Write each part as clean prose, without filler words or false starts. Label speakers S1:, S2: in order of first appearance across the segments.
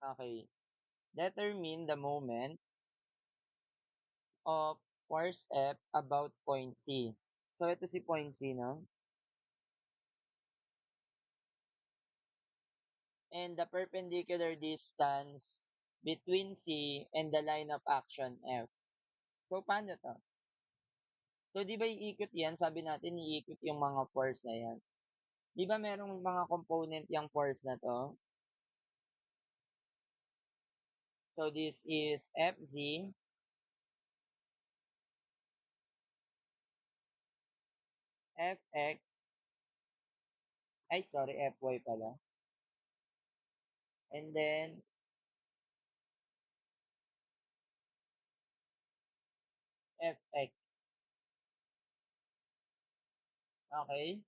S1: Okay. Determine the moment of force F about point C. So, ito si point C, no? And the perpendicular distance between C and the line of action F. So, paano to? So, di ba iikot yan? Sabi natin, iikot yung mga force na yan. Di ba merong mga component yung force na to? So, this is Fz, Fx, ay sorry, Fy pala. And then, Fx. Okay?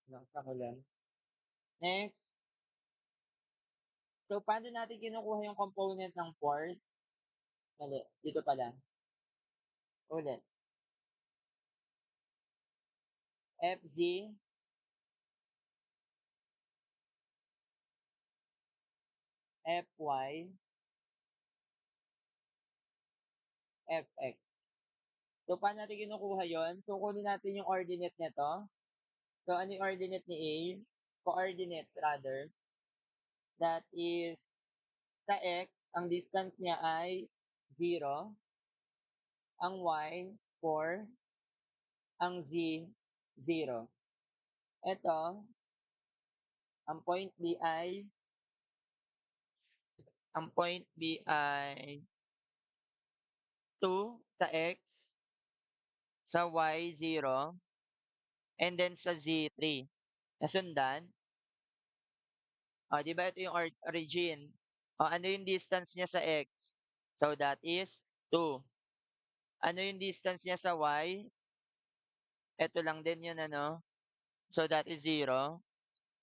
S1: Nakita ko lang. Next. So, paano natin kinukuha yung component ng force? Mali. Dito pala. Ulit. Fz, Fy, Fx. So, paano natin kinukuha yon? So, kunin natin yung ordinate nito. So, ano yung ordinate ni A? Coordinate rather. That is, sa X, ang distance niya ay 0. Ang Y, 4. Ang Z, 0. Ito, ang point B ay, ang point B ay 2 sa X, sa Y, 0, and then sa Z, 3. Nasundan? O, di ba ito yung origin? O, ano yung distance niya sa X? So, that is 2. Ano yung distance niya sa Y? Ito lang din yun, ano? So, that is 0.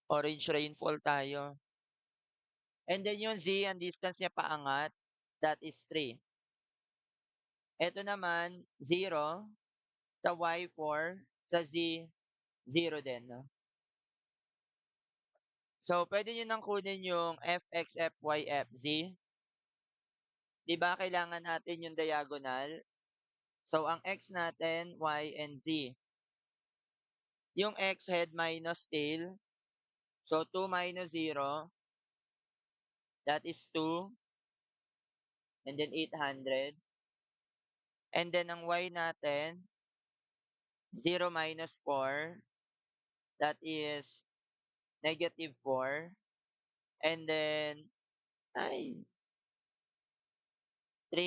S1: Orange rainfall tayo. And then yung Z, ang distance niya paangat, that is 3. Ito naman, 0. Sa Y, 4. Sa Z, 0 din, no? So, pwede nyo nang kunin yung Fx, Fy, Fz. Di ba kailangan natin yung diagonal? So, ang x natin, y and z. Yung x head minus tail. So, 2 minus 0, that is 2. And then 800. And then ang y natin, 0 minus 4, that is negative 4. And then, 3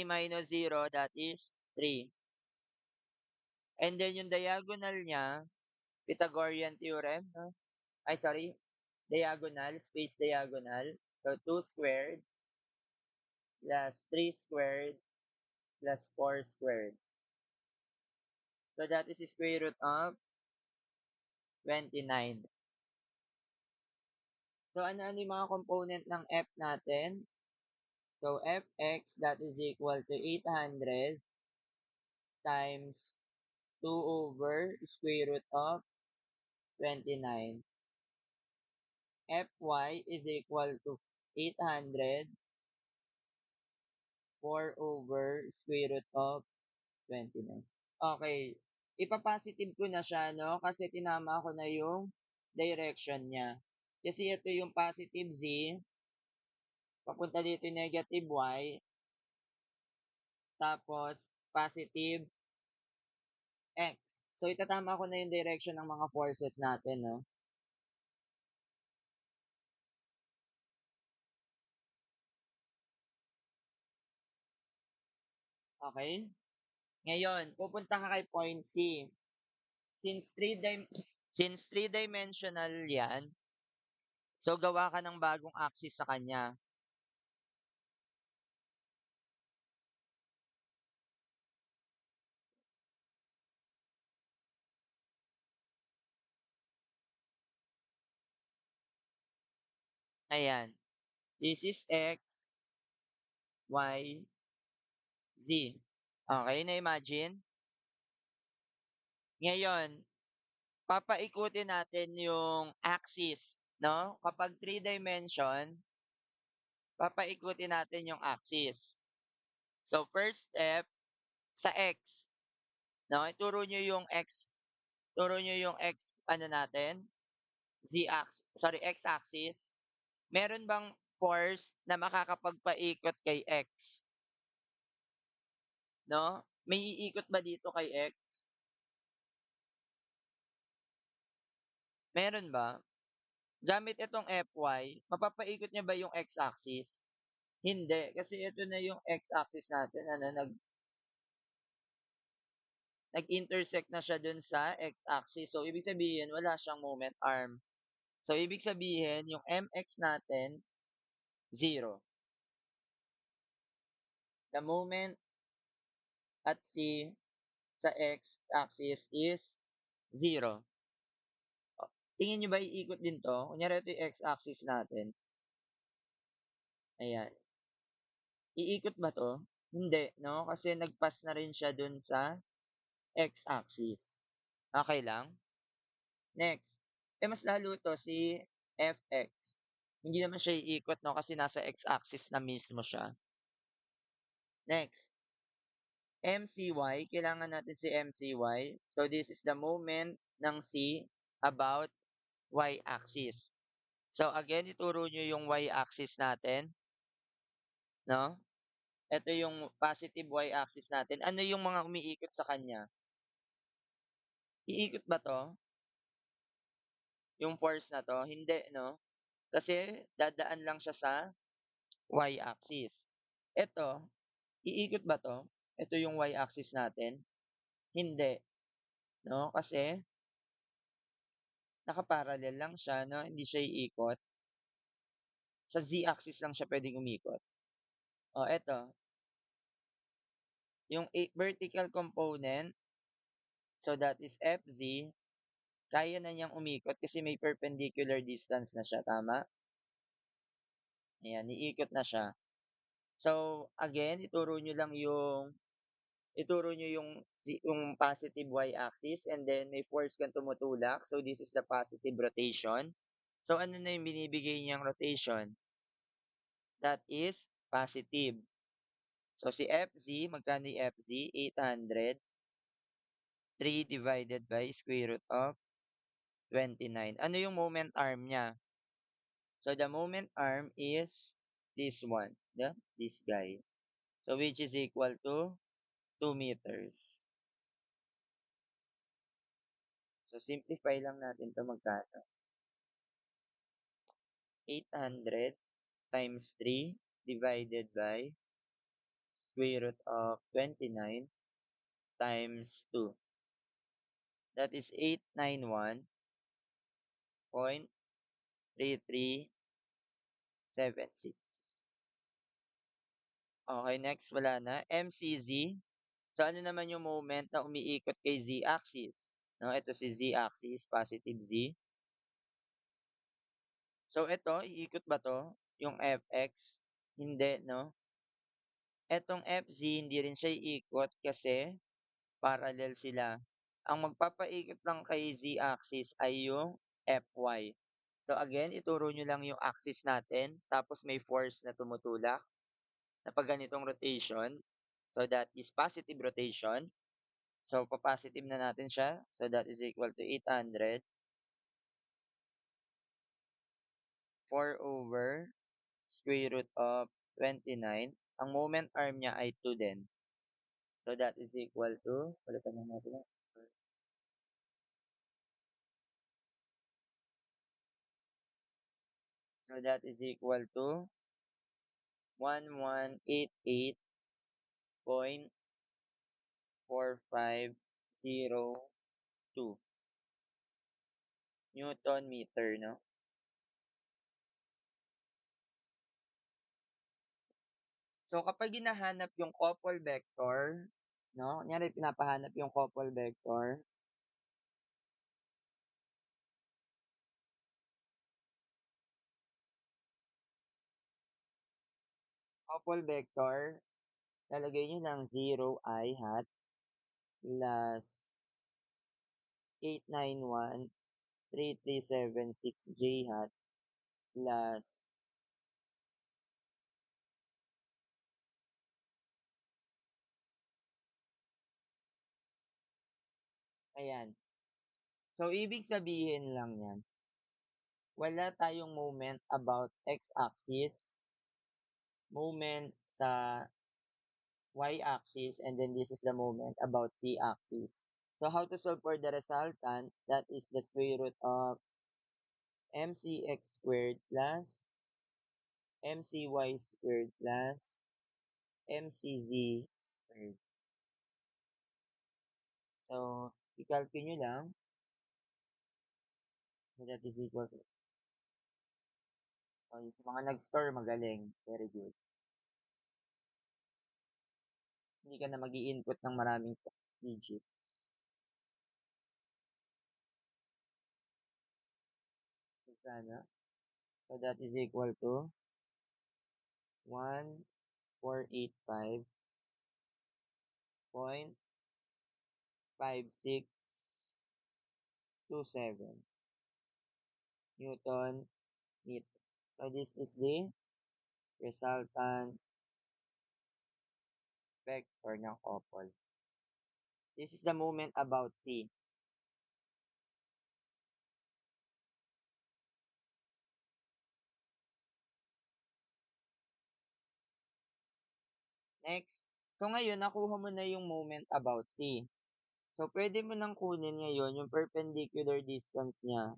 S1: minus 0, that is 3. And then yung diagonal niya, Pythagorean theorem, no? Ay, sorry, diagonal, space diagonal. So, 2 squared plus 3 squared plus 4 squared. So, that is square root of 29. So, ano-ano yung mga component ng f natin? So, fx, that is equal to 800 times 2 over square root of 29. Fy is equal to 800 4 over square root of 29. Okay. Ipa-positive ko na siya, no? Kasi tinama ko na yung direction niya. Kasi ito yung positive z, papunta dito yung negative y, tapos positive x. So, itatama ko na yung direction ng mga forces natin, no? Okay? Ngayon, pupunta ka kay point C. Since three-dimensional yan, so gawa ka ng bagong axis sa kanya. Ayan. This is x, y, z. Okay, na-imagine? Ngayon, papaikutin natin yung axis, 'no? Kapag three dimension, papaikutin natin yung axis. So, first step, sa X, 'no? Turo niyo yung X ano natin, X-axis. Meron bang force na makakapagpaikot kay X, 'no? May iikot ba dito kay X? Meron ba? Gamit itong Fy, mapapaikot niya ba yung X-axis? Hindi, kasi ito na yung X-axis natin ano, nag-intersect na siya dun sa X-axis. So, ibig sabihin wala siyang moment arm. So, ibig sabihin yung Mx natin, 0. The moment at C sa X-axis is 0. Oh, tingin niyo ba iikot din 'to? Kunyari ito yung X-axis natin, ayan. Iikot ba 'to? Hindi 'no, kasi nag-pass na rin siya dun sa X-axis. Okey lang? Next, mas lalo 'to si Fx. Hindi naman siya iikot 'no, kasi nasa X-axis na mismo siya. Next, kailangan natin si MCy. So, this is the moment ng C about Y-axis. So, again, ituro niyo yung Y-axis natin, 'no? Ito yung positive Y-axis natin. Ano yung mga umiikot sa kanya? Iikot ba 'to, yung force na 'to? Hindi 'no, kasi dadaan lang siya sa Y-axis. Ito, iikot ba 'to? Ito yung Y-axis natin? Hindi 'no, kasi naka-parallel lang siya 'no, hindi siya iikot. Sa Z-axis lang siya puwedeng umikot. Oh, eto, yung vertical component, so that is FZ, kaya na niyang umikot kasi may perpendicular distance na siya, tama? Ayan, iikot na siya. So, again, ituro niyo yung positive y-axis and then may force kang tumutulak. So, this is the positive rotation. So, ano na yung binibigay niyang rotation? That is positive. So, si FZ, magkano yung FZ? 800. 3 divided by square root of 29. Ano yung moment arm niya? So, the moment arm is this one, this guy. So, which is equal to 2 meters. So, simplify lang natin 'to magkano? 800 times 3 divided by square root of 29 times 2. That is 891.3376. Okay, next wala na. MCZ. So, ano naman yung moment na umiikot kay Z-axis? 'No, ito si Z-axis, positive Z. So, ito iikot ba 'to, yung Fx? Hindi 'no? Etong FZ hindi rin siya iikot kasi parallel sila. Ang magpapaikot lang kay Z-axis ay yung Fy. So, again, ituro niyo lang yung axis natin tapos may force na tumutulak na 'pag ganitong rotation. So, that is positive rotation. So, pa-positive na natin siya. So, that is equal to 800 4 over square root of 29. Ang moment arm niya ay 2 din. So, that is equal to, palitan na natin yan. So, that is equal to 1188.4502 Newton meter, no? So, kapag hinahanap yung couple vector, no? Kunyari, pinapahanap yung couple vector, lalagay niyo ng 0 I hat plus 891,3376 J hat plus, ayan. So, ibig sabihin lang yan, wala tayong moment about x-axis, moment sa y-axis, and then this is the moment about z-axis. So, how to solve for the resultant? That is the square root of mcx squared plus mcy squared plus mcz squared. So, i-calculate nyo lang. So, that is equal to, so, yung sa mga nag-store, magaling. Very good. Hindi ka na mag input ng maraming digits. So, sana. So, that is equal to 1485.5627 Newton meter. So, this is the resultant vector ng couple. This is the moment about C. Next. So, ngayon, nakuha mo na yung moment about C. So, pwede mo nang kunin ngayon yung perpendicular distance niya.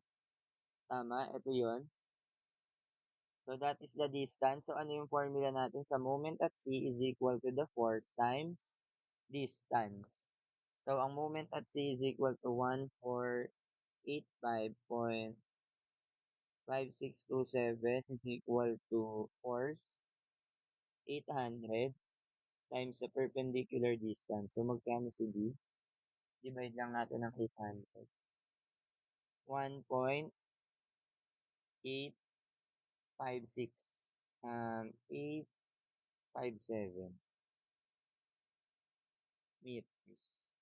S1: Tama? Ito yon. So, that is the distance. So, ano yung formula natin sa moment at C is equal to the force times distance. So, ang moment at C is equal to 1485.5627 is equal to force 800 times the perpendicular distance. So, magkano si D? Divide lang natin ng 800. 1.856 857 meters.